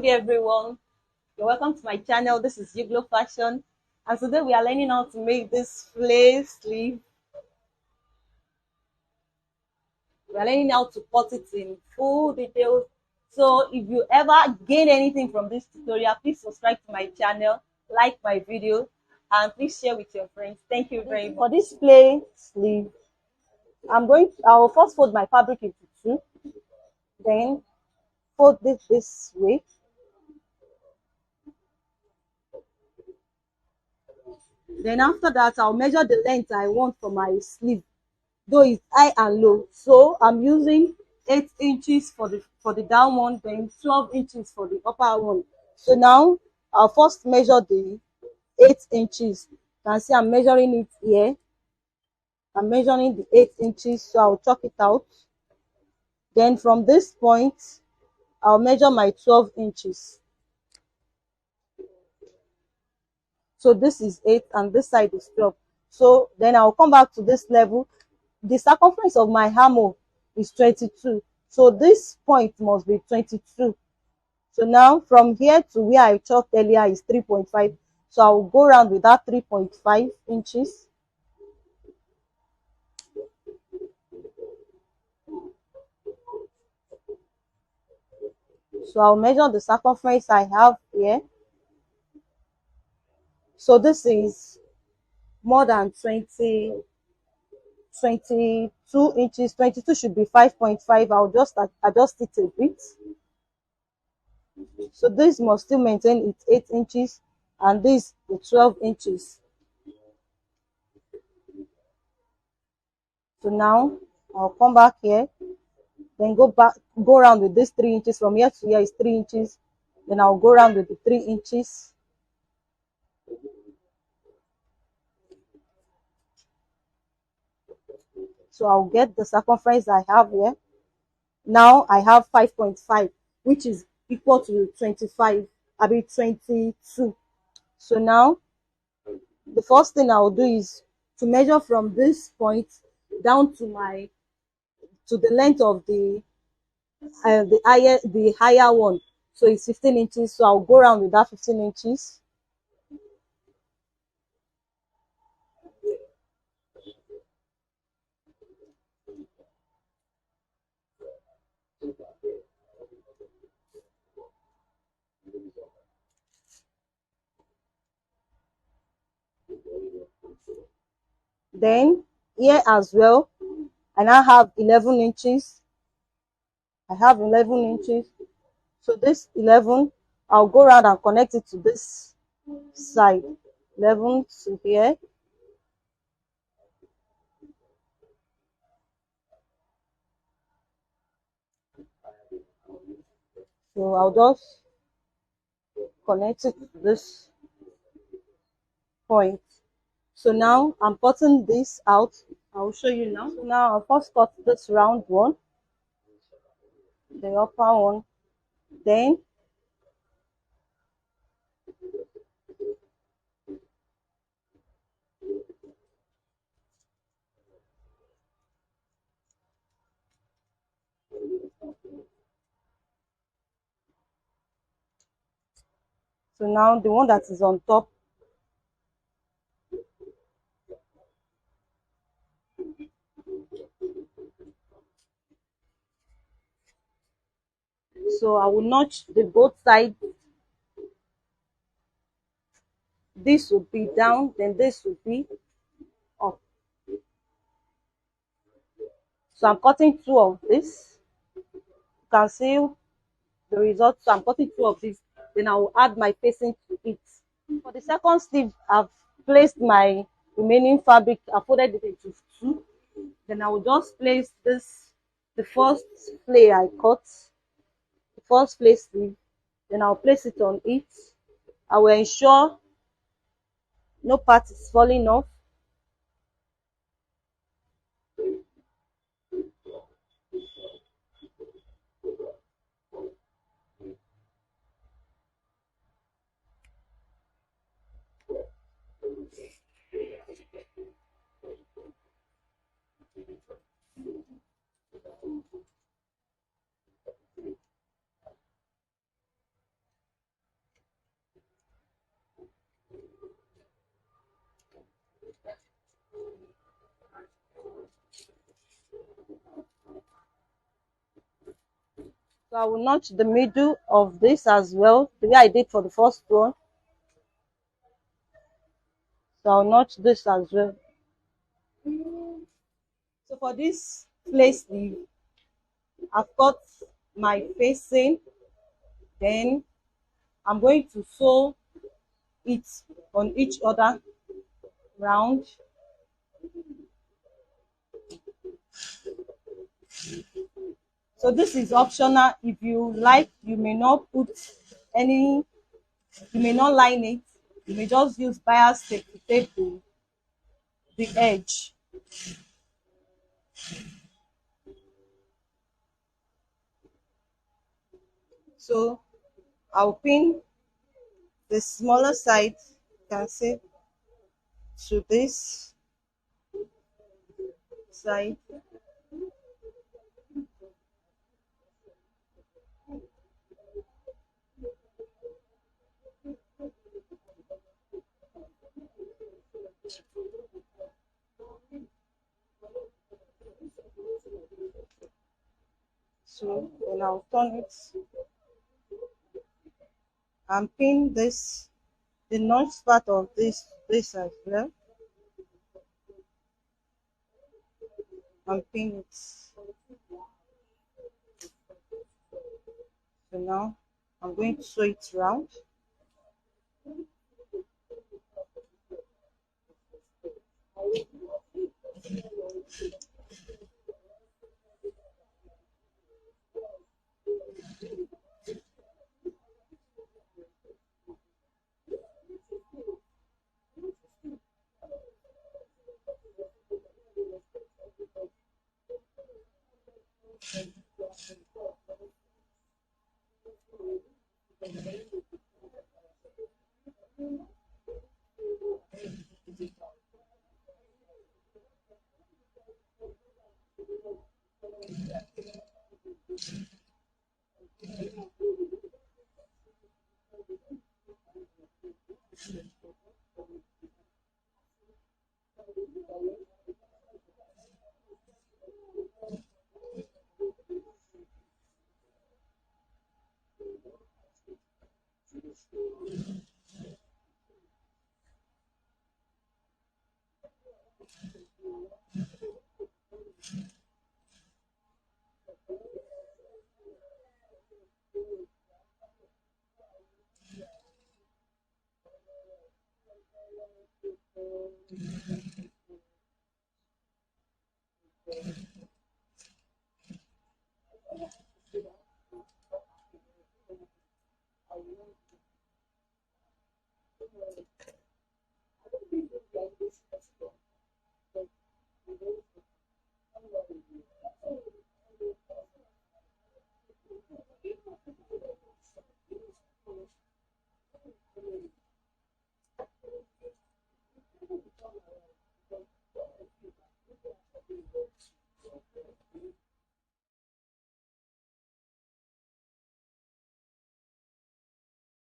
day, everyone. You're welcome to my channel. This is Yuglo Fashion, and today we are learning how to make this Flay sleeve. We are learning how to cut it in full details. So if you ever gain anything from this tutorial, please subscribe to my channel, like my video, and please share with your friends. Thank you very much. For this Flay sleeve, I'll first fold my fabric into two, then fold this way. Then after that, I'll measure the length I want for my sleeve, though it's high and low. So I'm using 8 inches for the down one, then 12 inches for the upper one. So now I'll first measure the 8 inches. You can see I'm measuring it here. I'm measuring the 8 inches, so I'll chalk it out. Then from this point, I'll measure my 12 inches. So this is 8 and this side is 12. So then I'll come back to this level. The circumference of my hammer is 22. So this point must be 22. So now from here to where I chalked earlier is 3.5. So I'll go around with that 3.5 inches. So I'll measure the circumference I have here. So this is more than 22 inches. 22 should be 5.5. I'll just adjust it a bit. So this must still maintain its 8 inches and this the 12 inches. So now I'll come back here, then go around with this 3 inches. From here to here is 3 inches. Then I'll go around with the 3 inches. So I'll get the circumference I have here. Now I have 5.5, which is equal to 25. I mean 22. So now the first thing I'll do is to measure from this point down to the length of the higher one. So it's 15 inches. So I'll go around with that 15 inches. Then here as well, I now have 11 inches. I have 11 inches. So this 11, I'll go around and connect it to this side. 11 to here. So I'll just connect it to this point. So now I'm cutting this out. I'll show you now. So now I'll first cut this round one, the upper one. Then now the one that is on top, so I will notch the both sides. This will be down, then this will be up. So I'm cutting 2 of this. You can see the result. So I'm cutting 2 of this. Then I will add my facing to it. For the second sleeve, I've placed my remaining fabric. I folded it into 2. Then I will just place the first flay I cut, the first flay sleeve. Then I'll place it on it. I will ensure no part is falling off. So I will notch the middle of this as well, the way I did for the first one. So I'll notch this as well. So for this flay sleeve, I've got my facing, then I'm going to sew it on each other round. So this is optional. If you like, you may not put any, you may not line it. You may just use bias tape to tape the edge. So I'll pin the smaller side, you can see, to this side. So then I'll turn it and pin this, the notch part of this as well, and pin it. So now I'm going to sew it round.